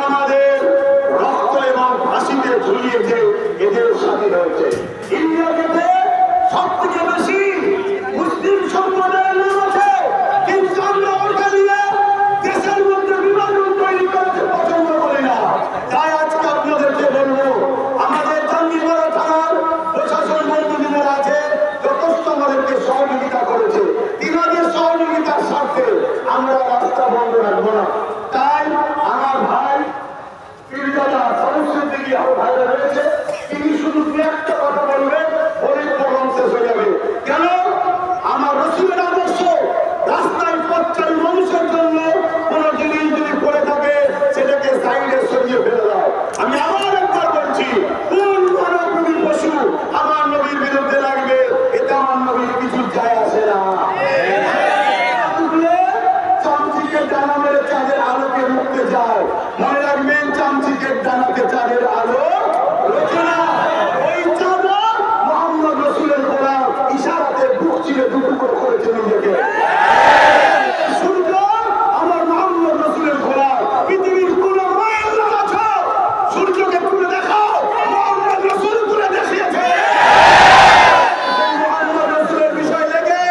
আমাদের রক্ত এবং ফাঁসিতে ঝুলিয়েছে, এদের স্বাধীন হয়েছে। ইন্ডিয়াতে সব থেকে বেশি মুসলিম সম্প্রদায়ের লোক আছে, কিন্তু আমরা ওটা নিয়ে দেশের মধ্যে বিভাজন তৈরি করতে পছন্দ করি না। তাই আজকে আপনাদেরকে বলবো, আমাদের চান্দিপাড়া থানার প্রশাসন বন্ধুদের আছে, যথেষ্ট আমাদেরকে সহযোগিতা করেছে। তিনাদের সহযোগিতার স্বার্থে আমরা রাস্তা বন্ধ রাখবো না। তাই আমার ভাই পীরজাদা সমস্যার দিকে আরো ভাইরা রয়েছে, তিনি শুধু দু একটা কথা বলবেন, বলে প্রোগ্রাম শেষ হয়ে যাবে। কেন? আমার রসুলের আদর্শ রাস্তায় পথচারী মানুষের জন্য কোন জিনিস যদি পড়ে থাকে সেটাকে সাইডে সরিয়ে ফেলে দাও। আমি আবার একবার বলছি, কোন মানবী পশু আমার নবীর বিরুদ্ধে লাগবে, এতে আমার নবীর কিছু যায় আসে না। চামচিকের ডানা মেরে চাঁদের আলোকে মুক্তে যায়, মনে রাখবেন চামচিকের ডানাতে চাঁদের আলো রচনা। ওই চাঁদ মোহাম্মদ রসুলের গোলাম, ইশারাতে বুক চিরে দুটুকরো করেছে নিজেকে। সূর্য আমার মোহাম্মদ রসুলের গোলাম। পৃথিবীর কোন মায়ের আছে সূর্যকে তুলে দেখাও, মোহাম্মদ রসুল তুলে দেখিয়েছে। মোহাম্মদ রসুলের বিষয় লেগে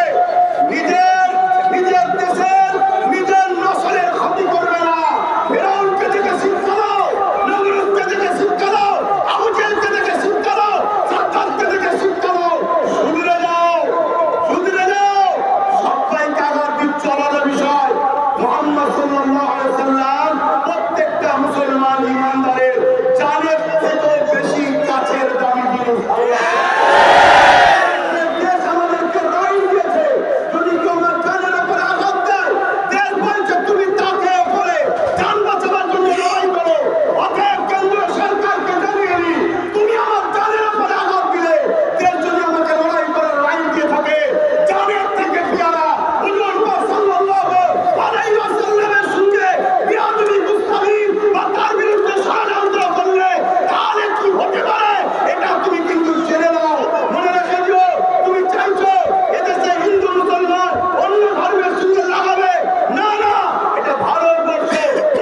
নিজের দেশের নিজের নসলের ক্ষতি করবে না। ফেরাউনকে থেকে শিক্ষা দাও, নমরুদকে থেকে শিক্ষা দাও, আবু জেহেলকে থেকে শিক্ষা দাও, সাদ্দাতকে থেকে শিক্ষা দাও। শুধরে যাও, শুধরে যাও। সবাইকে আঘাত দিচ্ছে আলাদা বিষয়। মুহাম্মদ সাল্লাল্লাহু আলাইহি ওয়াসাল্লাম প্রত্যেকটা মুসলমান ইমানদারের জানের থেকেও বেশি কাছের দামি জিনিস আল্লাহ। দেশ আমাদেরকে রাইট দিয়েছে, যদি কেউ আমার জানের উপরে আঘাত দেয়, দেশ বলছে তুমি তাকে উপরে জান বাঁচাবার জন্য লড়াই করো। অতএব কেন্দ্র সরকারকে জানিয়ে দিই, তুমি আমার জানের উপরে আঘাত দিলে দেশ যদি আমাকে লড়াই করার রাইট দিয়ে থাকে, জানের থেকে পেয়ারা হুজুর সাল্লাল্লাহু আলাইহি ওয়াসাল্লামের সঙ্গে বিয়াদবি গুস্তাখি বা তার বিরুদ্ধে ষড়যন্ত্র করলে তাহলে কি হতে পারে, এটা তুমি কিন্তু জেনে নাও। মনে রেখে দিও, তুমি চাইছো এদেশে হিন্দু মুসলমান অন্য ধর্মের সঙ্গে লাগাবে, না না, এটা ভারতবর্ষ।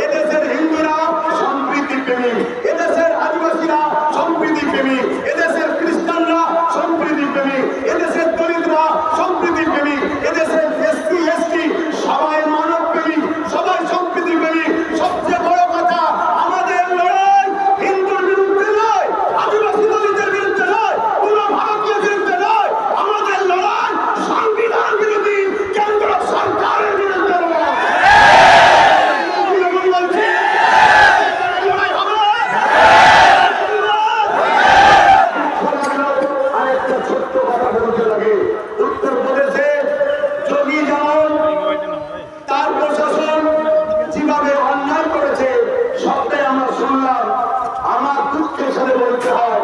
এদেশের হিন্দুরা সম্প্রীতি প্রেমী, এদেশের আদিবাসীরা সম্প্রীতি প্রেমী, এদেশের খ্রিস্টানরা সম্প্রীতি প্রেমী, এদেশের দলিতরা সম্প্রীতি প্রেমী, এদেশের এসটি এসটি সবাই মানব প্রেমী, সবাই সম্প্রীতি প্রেমী। সবচেয়ে বড় কথা, আমাদের লড়াই হিন্দুর বিরুদ্ধে নয়, আদিবাসী দলিতের বিরুদ্ধে নয়, কোন ভারতীয় বিরুদ্ধে নয়। আমাদের লড়াই সংবিধান বিরোধী কেন্দ্র সরকারের বিরুদ্ধে লড়াই। বলছি, লড়াই হবে। আরেকটা ছোট্ট কথা বলতে লাগে, উত্তরপ্রদেশে যোগী যেমন তার প্রশাসন যেভাবে অন্যায় করেছে সবটাই আমরা শুনলাম। আমার দুঃখের সাথে বলতে হয়,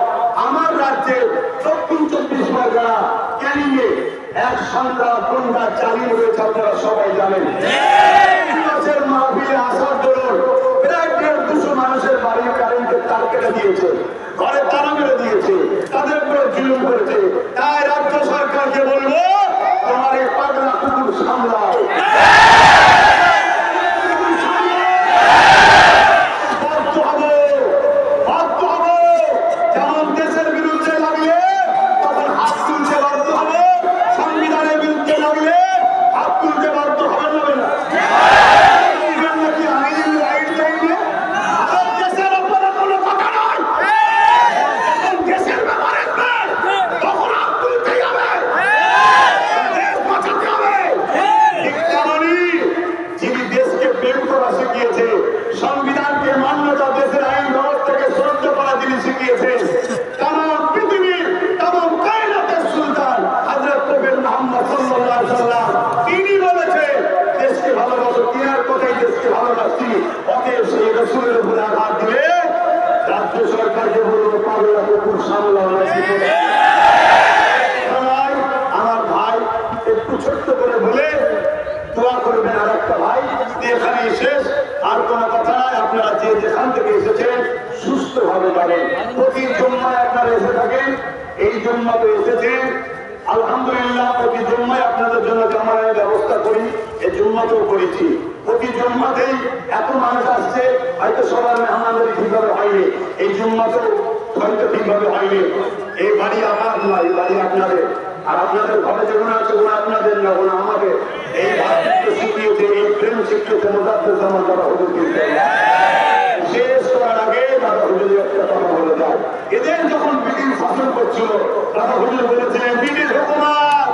আমার রাজ্যে দক্ষিণ 24 পরগনা ক্যানিংয়ে এক সন্ধ্যা গুন্ডা চালিয়ে রয়েছে, আপনারা সবাই জানেন। মাসের মাহফিলে আসার দরুন প্রায় 150 মানুষের বাড়ির কারেন্টের তার কেটে দিয়েছে, ঘরে তালা মেরে দিয়েছে, তাদের উপরে জুলুম করেছে। তাই রাজ্য সরকারকে বলবো, তোমার এই পাগলা কুকুর সামলাও। যেমন দেশের বিরুদ্ধে লাগলে তখন হাত তুলতে বাধ্য হবে, সংবিধানের বিরুদ্ধে লাগলে হাত তুলতে বাধ্য হবে না। নাকি আইন রাইট চাইবে, দেশের উপরে কোনো কথা নয়। দেশের ব্যাপার আসবে তখন হাত তুলতেই হবে, দেশ বাঁচাতে হবে। ঠিক তেমনই যিনি দেশকে প্রেম করা শিখিয়েছে, সংবিধানকে মান্যতা, দেশের আইন ব্যবস্থাকে শ্রদ্ধা করা যিনি শিখিয়েছে, তামাম পৃথিবীর তামাম কায়নাতের সুলতান হযরত নবী মুহাম্মদ সাল্লাল্লাহু আলাইহি ওয়াসাল্লাম, তিনি বলেছে দেশকে ভালোবাসো, তিনার কথাই দেশকে ভালোবাসি। অতএব সেই রাসূলের উপরে আঘাত দিলে রাজ্য সরকারকে বলবো, পাগলা কুকুর সামলাও। আমার ভাই একটু ছোট্ট করে বলে দোয়া করবেন। আর একটা ভাই, এখানে শেষ, আর কোনো কথা নাই। আপনারা যে যেখান থেকে এসেছেন সুস্থ ভাবে যাবেন। প্রতি জুম্মায় আপনারা এসে থাকেন, এই জুম্মাতে এসেছেন। আলহামদুলিল্লাহ প্রতি জুম্মায় আপনাদের জন্য জামানের ব্যবস্থা করি, এই জুম্মাতেও করেছি। প্রতি জুম্মাতেই এত মানুষ আসছে, হয়তো সবার মেহমানদারি ঠিকভাবে হয়নি, এই জুম্মাতেও হয়তো ঠিকভাবে হয়নি। এই বাড়ি আমার নয়, এই বাড়ি আপনাদের। আর আপনাদের ঘরে যেগুলো আছে ওগুলো আপনাদের না, ওগুলো আমাদের। এই ভাতৃত্ব শিখিয়েছে, এই প্রেম শিখিয়েছে মোজাদ্দেদ জামান দাদা হুজুর কিন্তু। শেষ করার আগে দাদা হুজুর একটা কথা বলে যায়, এদের যখন ব্রিটিশ শাসন করছিল দাদা হুজুর বলেছিলেন, ব্রিটিশ হুকুমত,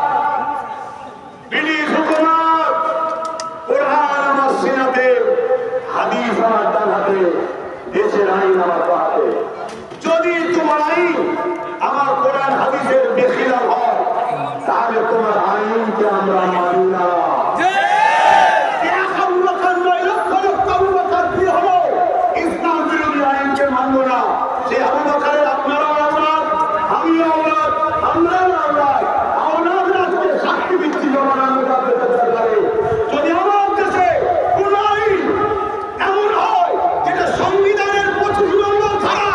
ব্রিটিশ হুকুমত, কোরআন আমার সিনাতে, হাদিস আমার ডান হাতে, দেশের আইন আমার বাঁ হাতে। যদি তোমার আইন আমার কোরআন হাদিসের বেখিলাফ হয়, তাহলে তোমার আইনকে আমরা মানি না। ইসলাম বিরোধী আইনকে মানব না। সে আবু বকরের আপনারাও আওলাদ, আমিও আওলাদ, আমরাও আওলাদ। আওলাদরা আজকে সাক্ষী দিচ্ছি জমানার মুজাদ্দেদের দরবারে। যদি আমার দেশে কোন আইন এমন হয় যেটা সংবিধানের 25 নম্বর ধারা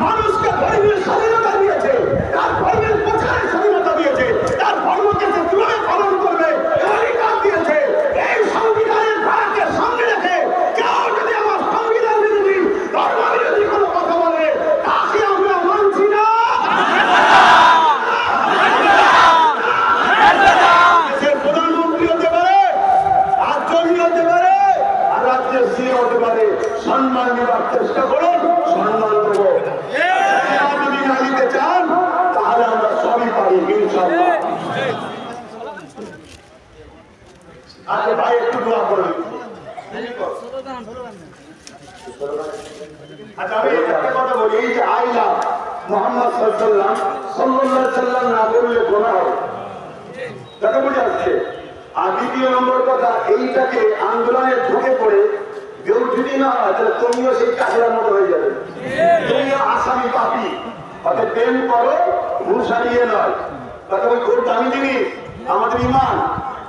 মানুষকে ধর্মের স্বাধীনতা দিয়েছে, তার ধর্মের প্রচারের স্বাধীনতা দিয়েছে, তার ধর্মকে সে কিভাবে পালন করবে অধিকার দিয়েছে, এই সংবিধানের ধারাকে সামনে রেখে কেউ যদি আমার সংবিধান বিরোধী ধর্ম বিরোধী কোনো কথা বলে, তাকে আমরা মানছি না। দেশের প্রধানমন্ত্রী হতে পারে, রাজ্যপাল হতে পারে, আর রাজ্যের সিএম হতে পারে। সম্মান দেওয়ার চেষ্টা করুন, সম্মান দেবো। যদি না দিতে চান তাহলে আমরা সবই পারি ইনশাআল্লাহ। আচ্ছা ভাই একটু দোয়া করে দিচ্ছি। আচ্ছা আমি একটা কথা বলি, এই যে আইলা মুহাম্মদ সাল্লাল্লাহু আলাইহি সাল্লাম না বললে গুনাহ হবে, কথা বুঝে আসছে। আর দ্বিতীয় নম্বর কথা, এইটাকে আন্দোলনে ঢুকে পড়ে কেউ যদি না হয় তাহলে তুমিও সেই কাজের মতো হয়ে যাবে, তুমিও আসামি পাপি। অর্থাৎ প্রেম করো, ঘুষা নিয়ে নয়। কথা ওই খুব দামি জিনিস আমাদের ইমান।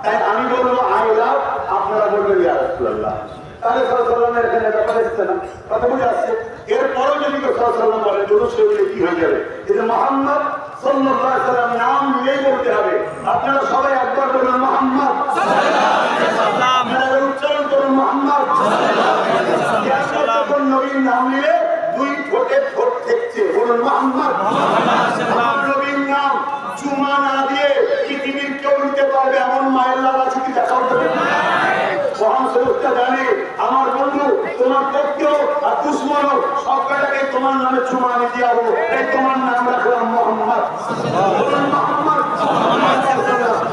তাই আমি বলবো আই লাভ, আপনারা বলবেন ইয়া রাসূলুল্লাহ। তাহলে সাল্লাল্লাহু এখানে ব্যাপার আসছে না, কথা বুঝে আসছে। এরপরও যদি কেউ সাল্লাল্লাহু বলে দুরূদ শরীফে কি হয়ে যাবে? এই যে মুহাম্মদ সাল্লাল্লাহু আলাইহি সাল্লাম নাম নিয়েই বলতে হবে। আপনারা সবাই একবার বলুন মুহাম্মদ সাল্লাল্লাহু আলাইহি সাল্লাম, আপনারা উচ্চারণ করুন মুহাম্মদ সাল্লাল্লাহু আলাইহি সাল্লাম। কোন নবীর নাম নিলে দুই ঠোঁটে ঠোঁট ঠেকছে, বলুন মুহাম্মদ সাল্লাল্লাহু আলাইহি সাল্লাম। নবীর নাম চুমা না দিয়ে পৃথিবীর কেউ নিতে পারবে এমন মায়ের লাভ আছে কি দেখাও দেবে? মহান স্রষ্টা জানে আমার বন্ধু তোমার পক্ষে আর দুশ্মন সব কটাকে তোমার নামে চুমা আমি দিয়ে যাবো, তাই তোমার নাম রাখলাম মোহাম্মদ। বলুন মুহাম্মদ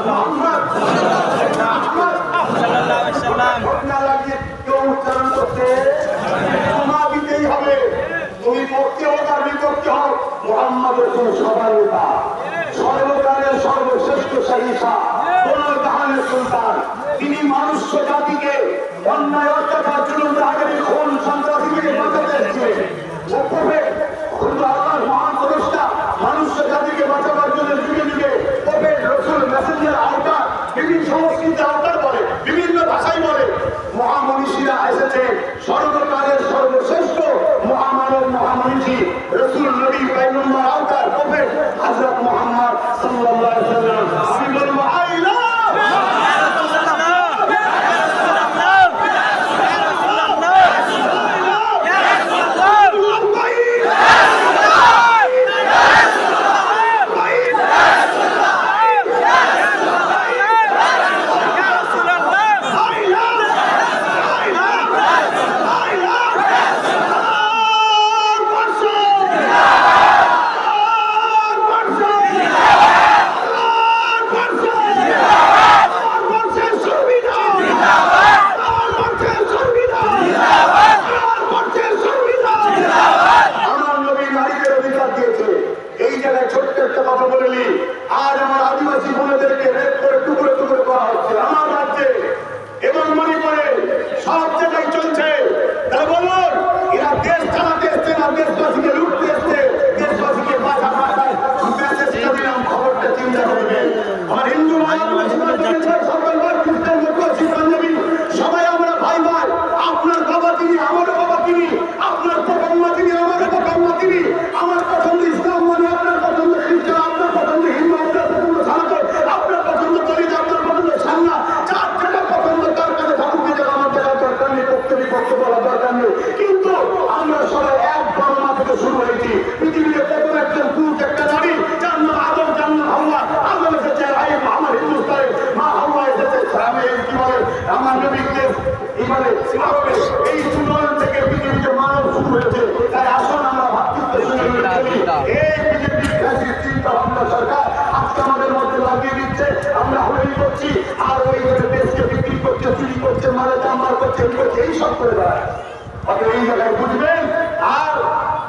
মুহাম্মদ সাল্লাল্লাহু আলাইহি সাল্লাম। ঘটনা লাগিয়ে কেউ উচ্চারণ করতে চুমা দিতেই হবে। তুমি পক্ষে হোক আর বিপক্ষে হোক, মুহাম্মদের কোন সবার নেতা, সর্বকালের সর্বশ্রেষ্ঠ সাহিসা, কোন জাহানের সুলতান। তিনি মানুষ জাতিকে অন্যায় অত্যাচার জুলুম রাগানি খুন সন্ত্রাসী থেকে বাঁচাতে এসেছিলেন। আল্লাহর মহান প্রচেষ্টা মানুষ জাতিকে বাঁচাবার জন্য যুগে যুগে প্রফেট, রাসূল, মেসেঞ্জার, আওতার, বিভিন্ন সংস্কৃতি আওতার বলে, বিভিন্ন ভাষায় বলে। মহামনীষীরা এসেছে, সর্বকালের সর্বশ্রেষ্ঠ মহামানব মহামনীষী রাসূল, নবী, পয়গম্বর, আওতার, প্রফেট হযরত মুহাম্মদ সাল্লাল্লাহু আলাইহি ওয়াসাল্লাম। আমি বলবো আই লাভ এই সব করে বেড়ায়। অতএব এই জায়গায় বুঝবেন। আর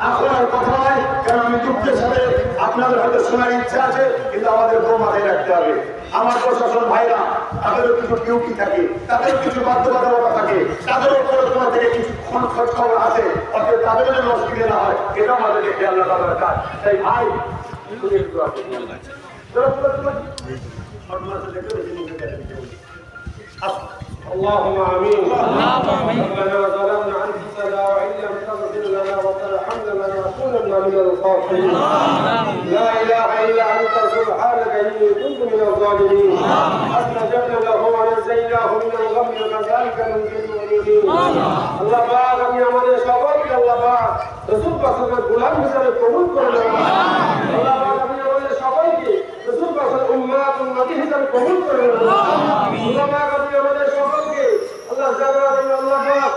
এখন আর কথা নয়, কারণ আমি দুঃখের সাথে আপনাদের হয়তো শোনার ইচ্ছা আছে, কিন্তু আমাদের মাথায় রাখতে হবে আমার প্রশাসন ভাইরা তাদেরও কিছু ডিউটি থাকে, তাদেরও কিছু বাধ্যবাধকতা থাকে, তাদেরও পড়াশোনা থেকে কিছু খোঁজ খবর আছে। অতএব তাদেরও যেন অসুবিধা না হয়, এটা আমাদেরকে খেয়াল রাখা দরকার। তাই ভাই اللهم امين. ربنا ظلمنا انفسنا وان لم تغفر لنا وترحمنا لنكونن من الخاسرين. لا اله الا انت سبحانك اني كنت من الظالمين. استجبنا له ونجيناه من الغم وكذلك ننجي المؤمنين. الله পাক আমি আমাদের সবাইকে আল্লাহ পাক রাসূল পাকের গোলাম